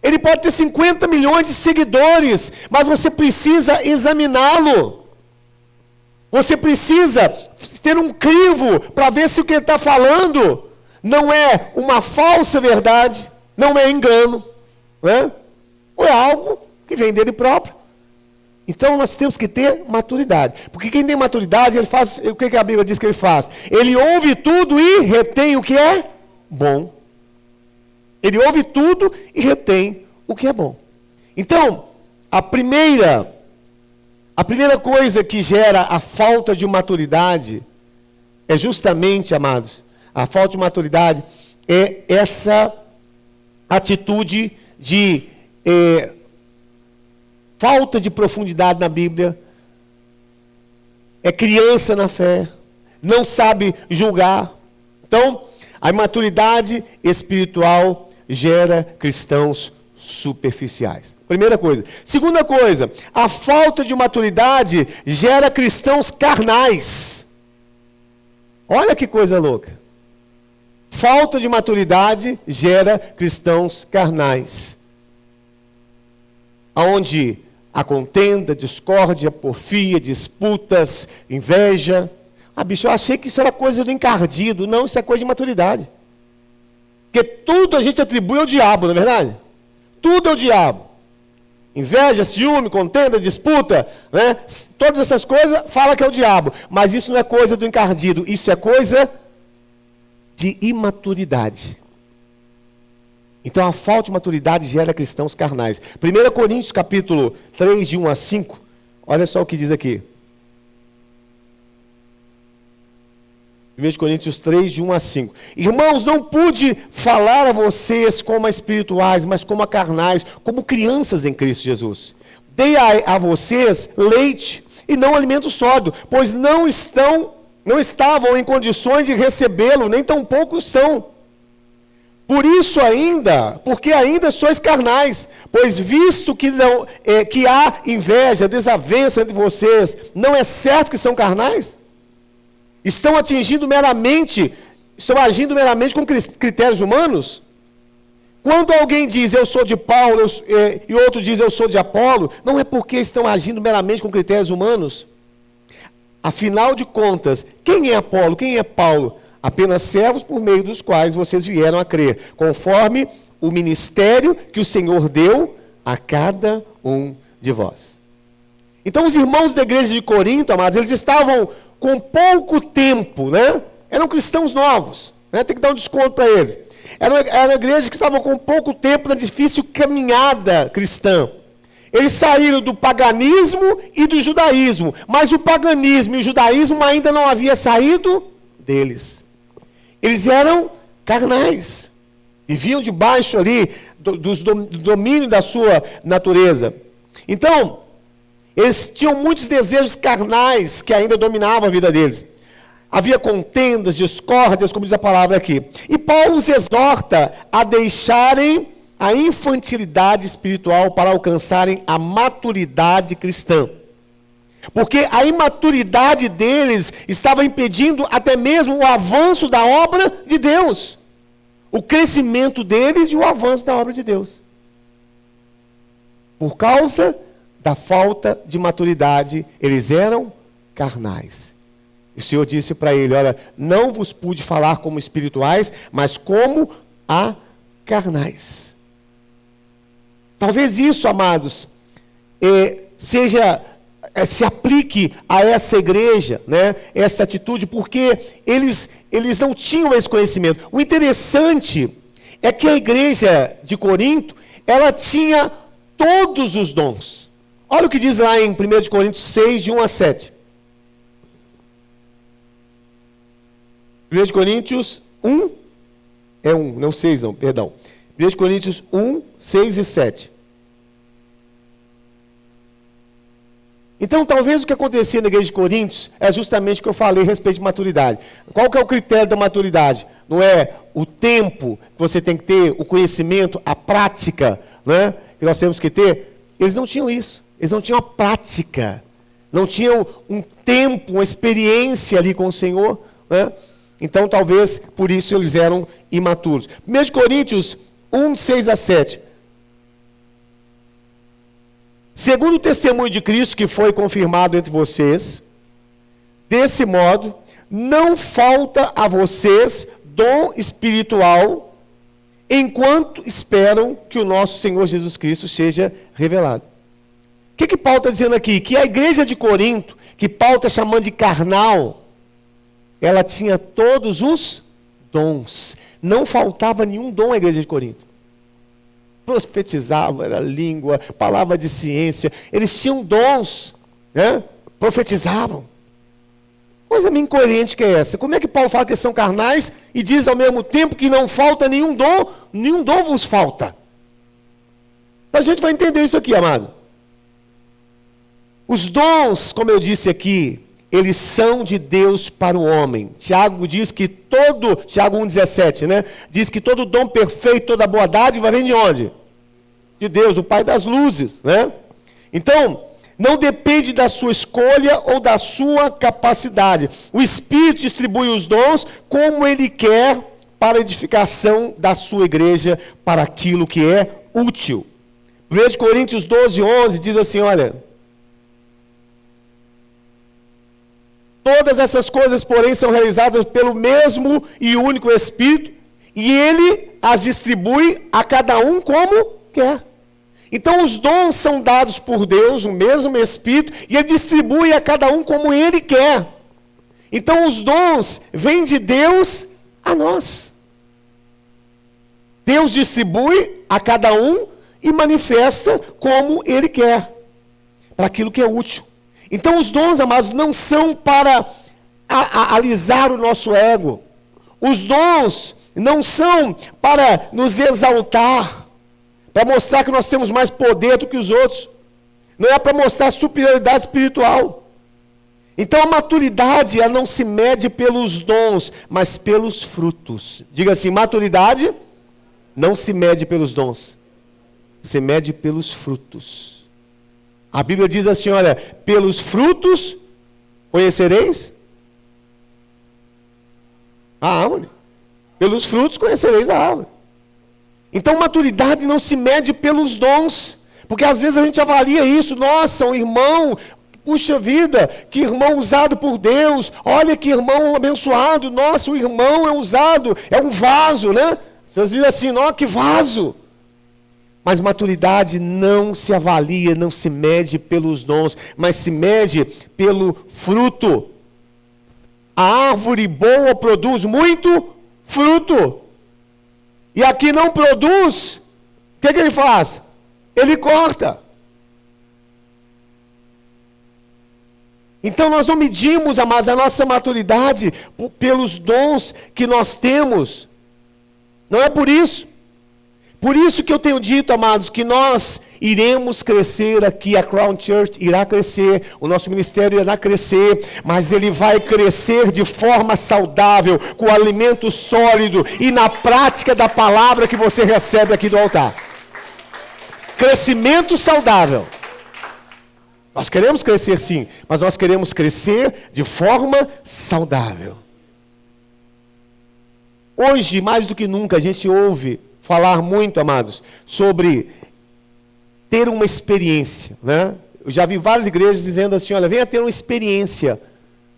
S1: Ele pode ter 50 milhões de seguidores, mas você precisa examiná-lo. Você precisa ter um crivo para ver se o que ele está falando não é uma falsa verdade, não é engano, né? Ou é algo que vem dele próprio. Então nós temos que ter maturidade. Porque quem tem maturidade, ele faz, o que a Bíblia diz que ele faz? Ele ouve tudo e retém o que é bom. Ele ouve tudo e retém o que é bom. Então, a primeira coisa que gera a falta de maturidade é justamente, amados, a falta de maturidade é essa atitude de falta de profundidade na Bíblia, é criança na fé, não sabe julgar. Então, a imaturidade espiritual gera cristãos superficiais. Primeira coisa. Segunda coisa, a falta de maturidade gera cristãos carnais. Olha que coisa louca. Falta de maturidade gera cristãos carnais. Aonde a contenda, discórdia, porfia, disputas, inveja. Ah, bicho, eu achei que isso era coisa do encardido. Não, isso é coisa de maturidade. Porque tudo a gente atribui ao diabo, não é verdade? Tudo é o diabo. Inveja, ciúme, contenda, disputa, né? Todas essas coisas, fala que é o diabo. Mas isso não é coisa do encardido. Isso é coisa de imaturidade. Então a falta de maturidade gera cristãos carnais. 1 Coríntios capítulo 3, de 1 a 5. Olha só o que diz aqui. 1 Coríntios 3, de 1 a 5. Irmãos, não pude falar a vocês como a espirituais, mas como a carnais, como crianças em Cristo Jesus. Dei a vocês leite e não alimento sólido, pois não estavam em condições de recebê-lo, nem tampouco estão. Por isso porque ainda sois carnais, pois visto que há inveja, desavença entre vocês, não é certo que são carnais? Estão agindo meramente com critérios humanos? Quando alguém diz eu sou de Paulo e outro diz eu sou de Apolo, não é porque estão agindo meramente com critérios humanos? Afinal de contas, quem é Apolo? Quem é Paulo? Apenas servos por meio dos quais vocês vieram a crer, conforme o ministério que o Senhor deu a cada um de vós. Então os irmãos da igreja de Corinto, amados, eles estavam com pouco tempo, né? Eram cristãos novos, né? Tem que dar um desconto para eles. Era igreja que estavam com pouco tempo na difícil caminhada cristã. Eles saíram do paganismo e do judaísmo, mas o paganismo e o judaísmo ainda não havia saído deles. Eles eram carnais, viviam debaixo ali do domínio da sua natureza. Então, eles tinham muitos desejos carnais que ainda dominavam a vida deles. Havia contendas, discórdias, como diz a palavra aqui. E Paulo os exorta a deixarem a infantilidade espiritual para alcançarem a maturidade cristã. Porque a imaturidade deles estava impedindo até mesmo o avanço da obra de Deus. O crescimento deles e o avanço da obra de Deus. Por causa da falta de maturidade, eles eram carnais. E o Senhor disse para ele, olha, não vos pude falar como espirituais, mas como a carnais. Talvez isso, amados, se aplique a essa igreja, né, essa atitude, porque eles não tinham esse conhecimento. O interessante é que a igreja de Corinto, ela tinha todos os dons. Olha o que diz lá em 1 Coríntios 6, de 1 a 7. 1 Coríntios 1, não 6 não, perdão. 1 Coríntios 1, 6 e 7. Então, talvez o que acontecia na igreja de Coríntios é justamente o que eu falei a respeito de maturidade. Qual que é o critério da maturidade? Não é o tempo que você tem que ter, o conhecimento, a prática, né, que nós temos que ter. Eles não tinham isso. Eles não tinham a prática. Não tinham um tempo, uma experiência ali com o Senhor, né? Então, talvez, por isso eles eram imaturos. 1 Coríntios 1, 6 a 7. Segundo o testemunho de Cristo que foi confirmado entre vocês, desse modo, não falta a vocês dom espiritual, enquanto esperam que o nosso Senhor Jesus Cristo seja revelado. O que Paulo está dizendo aqui? Que a igreja de Corinto, que Paulo está chamando de carnal, ela tinha todos os dons. Não faltava nenhum dom à igreja de Corinto. Profetizavam, era língua, palavra de ciência. Eles tinham dons, né? Profetizavam. Coisa meio incoerente que é essa. Como é que Paulo fala que eles são carnais e diz ao mesmo tempo que não falta nenhum dom vos falta? A gente vai entender isso aqui, amado. Os dons, como eu disse aqui, eles são de Deus para o homem. Tiago diz que Tiago 1,17, né? Diz que todo dom perfeito, toda boa dádiva vem de onde? De Deus, o Pai das luzes, né? Então, não depende da sua escolha ou da sua capacidade. O Espírito distribui os dons como Ele quer para a edificação da sua igreja, para aquilo que é útil. 1 Coríntios 12, 11 diz assim, olha... Todas essas coisas, porém, são realizadas pelo mesmo e único Espírito, e Ele as distribui a cada um como quer. Então, os dons são dados por Deus, o mesmo Espírito, e Ele distribui a cada um como Ele quer. Então, os dons vêm de Deus a nós. Deus distribui a cada um e manifesta como Ele quer, para aquilo que é útil. Então os dons, amados, não são para alisar o nosso ego. Os dons não são para nos exaltar, para mostrar que nós temos mais poder do que os outros. Não é para mostrar superioridade espiritual. Então a maturidade, ela não se mede pelos dons, mas pelos frutos. Diga assim, maturidade não se mede pelos dons, se mede pelos frutos. A Bíblia diz assim, olha, pelos frutos conhecereis a árvore. Pelos frutos conhecereis a árvore. Então, maturidade não se mede pelos dons. Porque às vezes a gente avalia isso. Nossa, um irmão, puxa vida, que irmão usado por Deus. Olha que irmão abençoado. Nossa, o irmão é usado, é um vaso, né? Vocês dizem assim, nossa, que vaso. Mas maturidade não se avalia, não se mede pelos dons, mas se mede pelo fruto. A árvore boa produz muito fruto. E aqui não produz, o que ele faz? Ele corta. Então nós não medimos, amados, a nossa maturidade pelos dons que nós temos. Não é por isso. Por isso que eu tenho dito, amados, que nós iremos crescer aqui, a Crown Church irá crescer, o nosso ministério irá crescer, mas ele vai crescer de forma saudável, com alimento sólido e na prática da palavra que você recebe aqui do altar. crescimento saudável. Nós queremos crescer sim, mas nós queremos crescer de forma saudável. Hoje, mais do que nunca, a gente ouve falar muito, amados, sobre ter uma experiência, né? Eu já vi várias igrejas dizendo assim, olha, venha ter uma experiência,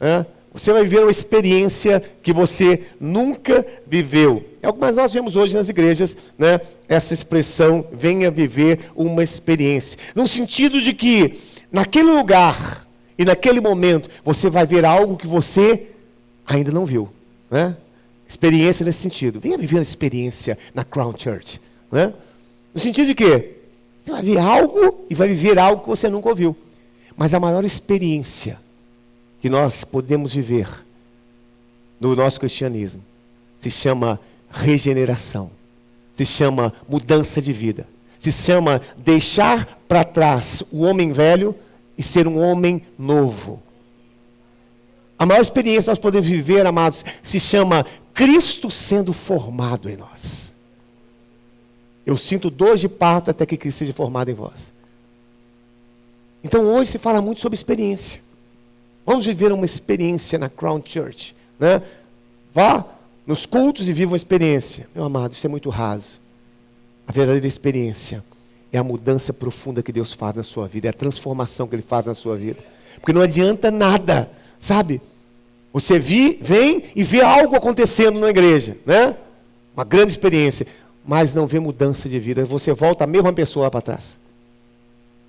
S1: né? Você vai viver uma experiência que você nunca viveu. É o que mais nós vemos hoje nas igrejas, né? Essa expressão, venha viver uma experiência. No sentido de que, naquele lugar e naquele momento, você vai ver algo que você ainda não viu, né? Experiência nesse sentido. Venha viver uma experiência na Crown Church, né? No sentido de que você vai ver algo e vai viver algo que você nunca ouviu. Mas a maior experiência que nós podemos viver no nosso cristianismo se chama regeneração, se chama mudança de vida, se chama deixar para trás o homem velho e ser um homem novo. A maior experiência que nós podemos viver, amados, se chama Cristo sendo formado em nós. Eu sinto dor de parto até que Cristo seja formado em vós. Então hoje se fala muito sobre experiência. Vamos viver uma experiência na Crown Church, né? Vá nos cultos e viva uma experiência. Meu amado, isso é muito raso. A verdadeira experiência é a mudança profunda que Deus faz na sua vida, é a transformação que Ele faz na sua vida. Porque não adianta nada, sabe? Você vem e vê algo acontecendo na igreja, né? Uma grande experiência, mas não vê mudança de vida. Você volta a mesma pessoa lá para trás.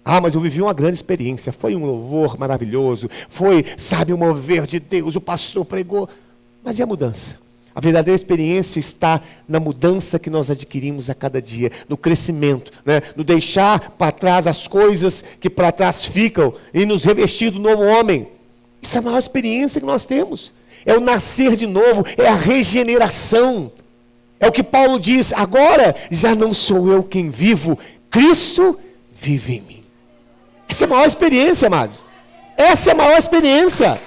S1: Ah, mas eu vivi uma grande experiência, foi um louvor maravilhoso, foi, sabe, o mover de Deus, o pastor pregou. Mas e a mudança? A verdadeira experiência está na mudança que nós adquirimos a cada dia, no crescimento, né? No deixar para trás as coisas que para trás ficam e nos revestir do novo homem. Isso é a maior experiência que nós temos. É o nascer de novo, é a regeneração. É o que Paulo diz, agora já não sou eu quem vivo, Cristo vive em mim. Essa é a maior experiência, amados. Essa é a maior experiência.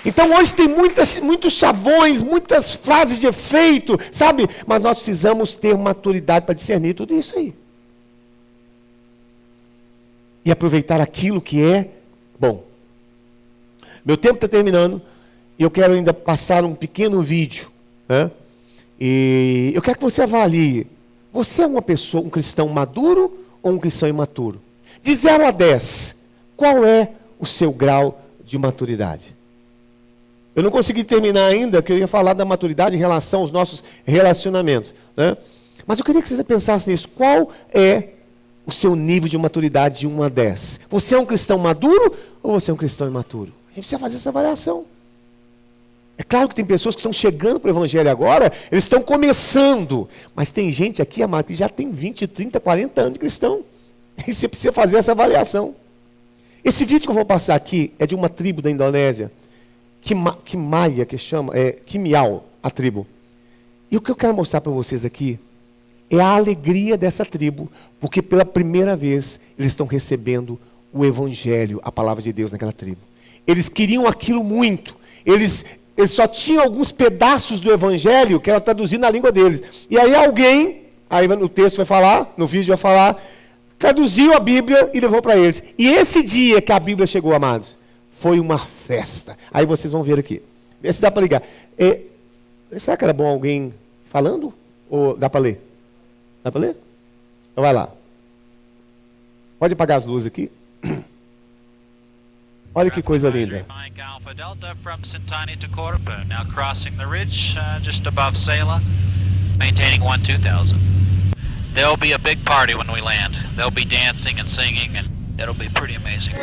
S1: Então hoje tem muitos chavões, muitas frases de efeito, sabe? Mas nós precisamos ter maturidade para discernir tudo isso aí. E aproveitar aquilo que é bom. Meu tempo está terminando. E eu quero ainda passar um pequeno vídeo, né? E eu quero que você avalie. Você é uma pessoa, um cristão maduro ou um cristão imaturo? De 0 a 10, qual é o seu grau de maturidade? Eu não consegui terminar ainda, porque eu ia falar da maturidade em relação aos nossos relacionamentos, né? Mas eu queria que você pensasse nisso. Qual é o seu nível de maturidade de 1 a 10? Você é um cristão maduro ou você é um cristão imaturo? A gente precisa fazer essa avaliação. É claro que tem pessoas que estão chegando para o Evangelho agora, eles estão começando. Mas tem gente aqui, amado, que já tem 20, 30, 40 anos de cristão. E você precisa fazer essa avaliação. Esse vídeo que eu vou passar aqui é de uma tribo da Indonésia, Kimaya, que chama, Kimial, a tribo. E o que eu quero mostrar para vocês aqui é a alegria dessa tribo, porque pela primeira vez eles estão recebendo o Evangelho, a palavra de Deus naquela tribo. Eles queriam aquilo muito. Eles só tinham alguns pedaços do Evangelho que era traduzido na língua deles. E aí alguém, aí no texto vai falar, no vídeo vai falar, traduziu a Bíblia e levou para eles. E esse dia que a Bíblia chegou, amados, foi uma festa. Aí vocês vão ver aqui. Vê se dá para ligar. Será que era bom alguém falando? Ou dá para ler? Dá para ler? Então vai lá. Pode apagar as luzes aqui. Olha que coisa linda.
S2: Mike Alpha Delta from Sintani to Corfu, now crossing the ridge just above Sela, maintaining 12000. There'll be a big party when we land. They'll be dancing and singing, and it'll be pretty amazing.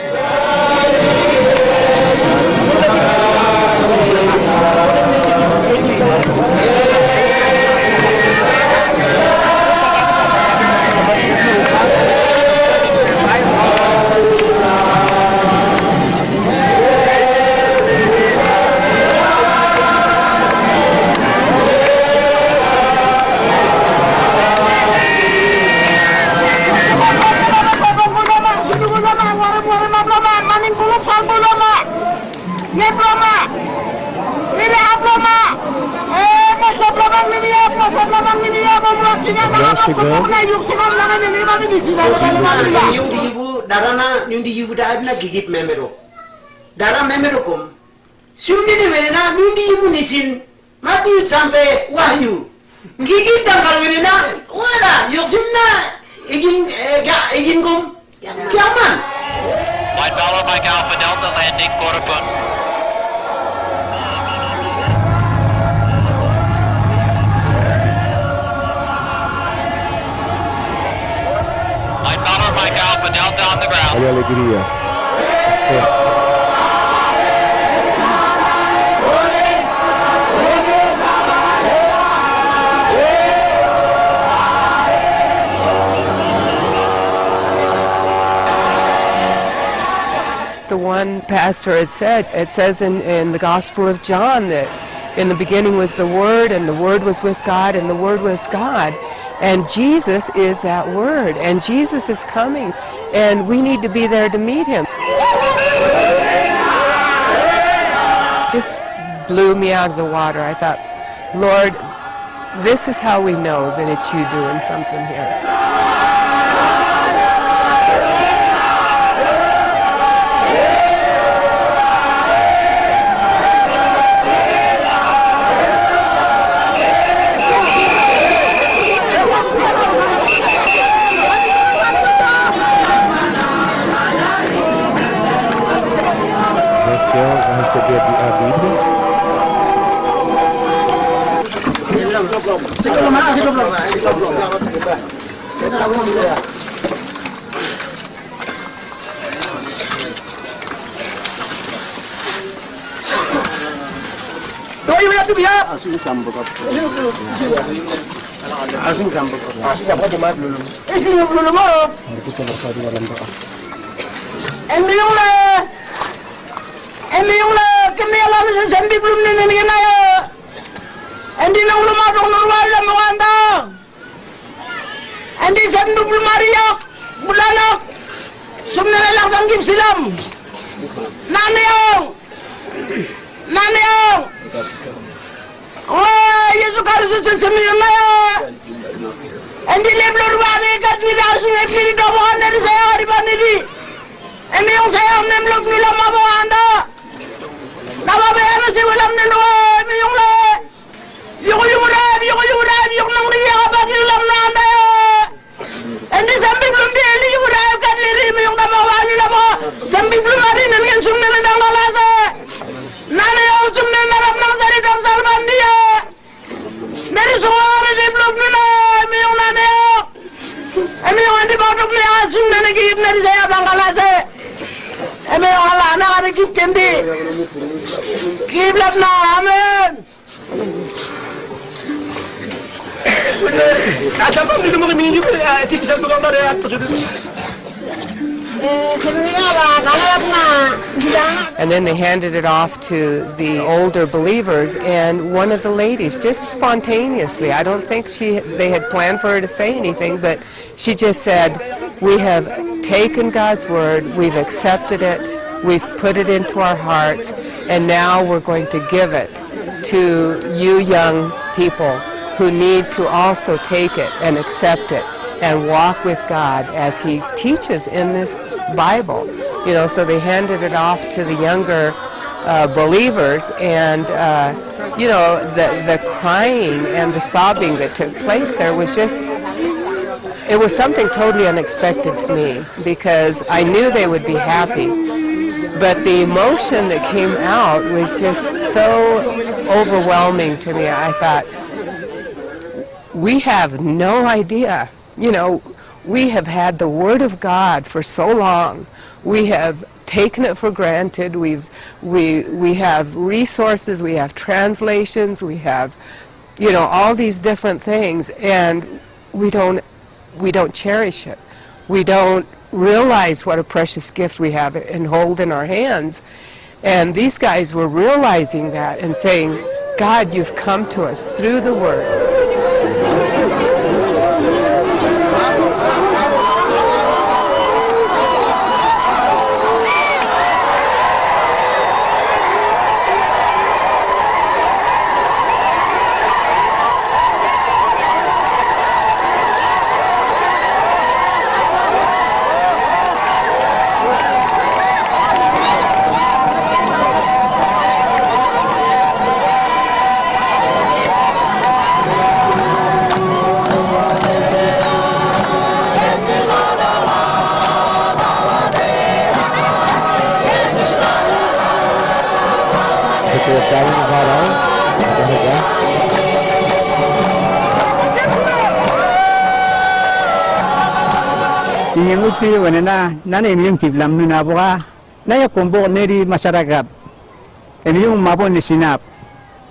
S3: ये ब्रह्मा, ये
S1: Avião chegando.
S3: Yung di ibu dara na gigip memero. Dara memero kom. Sumni ni wenena yung di ibu nisin mati sampai wahyu. Gigip tangkal wenena wala yung simna igin kom kiaman.
S2: White Valor, Mike Alpha Delta, landing quarter foot. White Valor, Mike Alpha Delta on the ground.
S1: Olha a alegria. Festa.
S4: The one pastor had said, it says in the Gospel of John that in the beginning was the Word, and the Word was with God, and the Word was God. And Jesus is that Word, and Jesus is coming, and we need to be there to meet Him. Just blew me out of the water. I thought, Lord, this is how we know that it's you doing something here.
S1: Já recebi a Bíblia.
S5: Sambi belum nenengin ayo. Andi nang rumah dong normal mawanda. Andi sambi belum mariak, bulanak. Sumna lang danggip silam. Nanayong. Oh, Yesus Kristus sembilan ayo. Andi leblor bani kat ni langsung ekli domohan dari saya hari bani di. Andi yang saya memlok nilam mawanda. Nama bayar si ulam nelo, yung le, yung nang dia apa si ulam nanda. Andi sambil belum dia li yung udah kan liri yung nama wani lama, sambil belum hari nanti sumne nang ngalase. Nane yung sumne narap nang sari dong salban dia. Dari semua orang di blok nilo, yung nane. Emi yung andi batuk ni asum nane gigit dari saya bang ngalase. Emi yung ala anak ada gigit kendi. Kiblat na, amen.
S4: And then they handed it off to the older believers, and one of the ladies, just spontaneously, I don't think they had planned for her to say anything, but she just said, we have taken God's word, we've accepted it, we've put it into our hearts, and now we're going to give it to you young people who need to also take it and accept it and walk with God as He teaches in this Bible. You know, so they handed it off to the younger believers, and you know, the crying and the sobbing that took place there was just, it was something totally unexpected to me, because I knew they would be happy, but the emotion that came out was just so overwhelming to me. I thought, we have no idea. You know, we have had the Word of God for so long. We have taken it for granted. We have resources, we have translations, we have, you know, all these different things, and we don't cherish it. We don't realize what a precious gift we have and hold in our hands. And these guys were realizing that and saying, God, you've come to us through the Word.
S6: ingin upi wanena nana ini yung kiblam nuna buka na ya kumpul neri masyarakat ini yung mapon ni sinap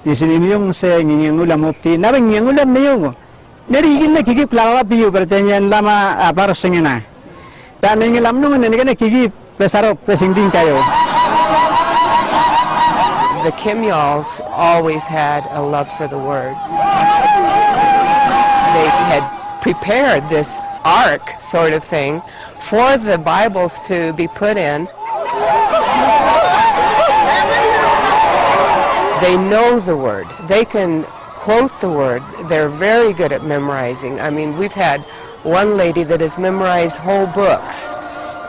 S6: ini yung se ingin ulam upi na ingin ulam na yung neri ingin na kikip lawa piyo pertanyaan lama apa rasanya na dan ingin lam nung nani kan kikip pesarok pesingting kayo.
S4: The Kimyals always had a love for the Word. They had prepared this ark sort of thing for the Bibles to be put in. They know the Word. They can quote the Word. They're very good at memorizing. I mean, we've had one lady that has memorized whole books,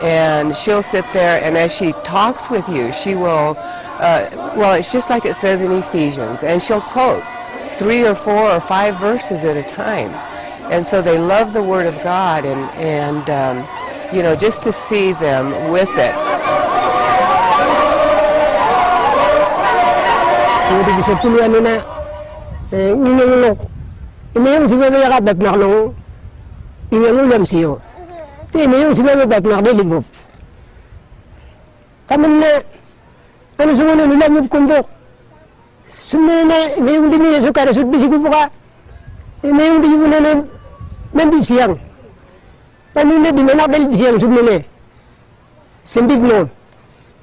S4: and she'll sit there, and as she talks with you, she will, well, it's just like it says in Ephesians, and she'll quote 3 or 4 or 5 verses at a time. And so they love the Word of God, and you know, just to see them with it.
S5: Hindi bisa tuluan na nginulok. Yung siguro yakabap na kano ingulam siyo. Yung siguro bap na dilibop. Kaman na ano sumuna nila mo kumbok. Sumuna yung dimi so kara sud bisi ko buka. Yung di mo na nandip siyang. Ano na di manak dal siyang sumuna. Sembig mo.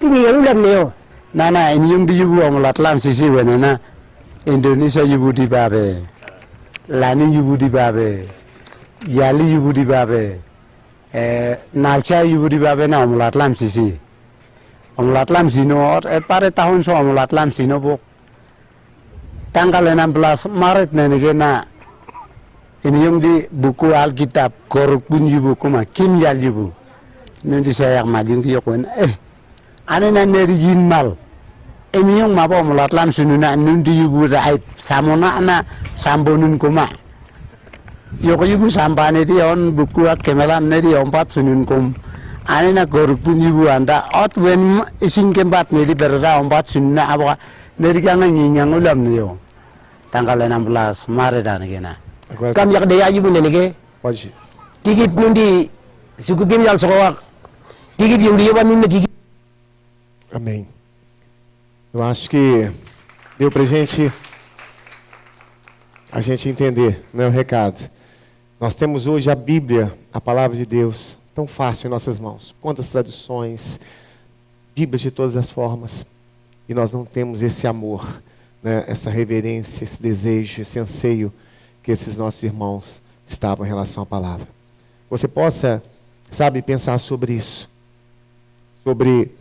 S5: Tingin ulam niyo.
S6: Nana ini yung dijubu ang latlam sisi wenena Indonesia yubu di babe, Lani yubu di babe, Yali yubu di babe, Nalcha yubu di babe na ang latlam sisi. Ang latlam sino pare tahun so ang latlam sino buk. Tanggal 16 Maret na ini yung di buku Alkitab korupun yubu kuma Kimyal yubu. Nanti saya maju ki yokon ane na neri mal. Ini yung mapo mulatlam sununa nundi yubu rait samona na sambonun kuma. Yoko yubu sampane di on buku at kemelan neri ompat sunun kum. Ane na korupun yubu anda ot wen ising kempat neri berda ompat sununa apa neri kanga nyinyang ulam niyo. Tanggal 16 Maret na gina.
S5: Kam yak daya yubu nenege.
S1: Pode.
S5: Kikip nundi suku Kimyal sokowak. Kikip yung diyawan nundi kikip.
S1: Amém. Eu acho que deu para a gente entender, né, o recado. Nós temos hoje a Bíblia, a Palavra de Deus, tão fácil em nossas mãos. Quantas traduções, Bíblias de todas as formas. E nós não temos esse amor, né, essa reverência, esse desejo, esse anseio que esses nossos irmãos estavam em relação à Palavra. Você possa, sabe, pensar sobre isso. Sobre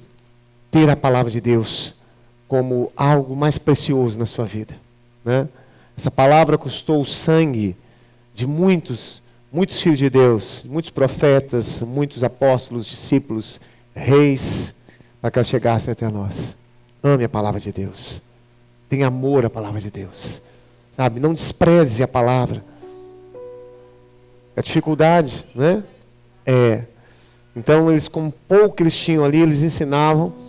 S1: ter a Palavra de Deus como algo mais precioso na sua vida, né? Essa palavra custou o sangue de muitos filhos de Deus, muitos profetas, muitos apóstolos, discípulos, reis, para que elas chegassem até nós. Ame a palavra de Deus. Tenha amor à palavra de Deus. Sabe, não despreze a palavra. A dificuldade, né? Então, eles, com pouco que eles tinham ali, eles ensinavam.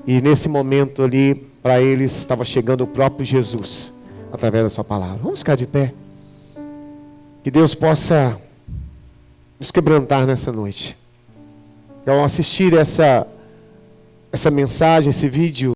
S1: E nesse momento ali, para eles, estava chegando o próprio Jesus, através da sua palavra. Vamos ficar de pé. Que Deus possa nos quebrantar nessa noite. Ao assistir essa mensagem, esse vídeo,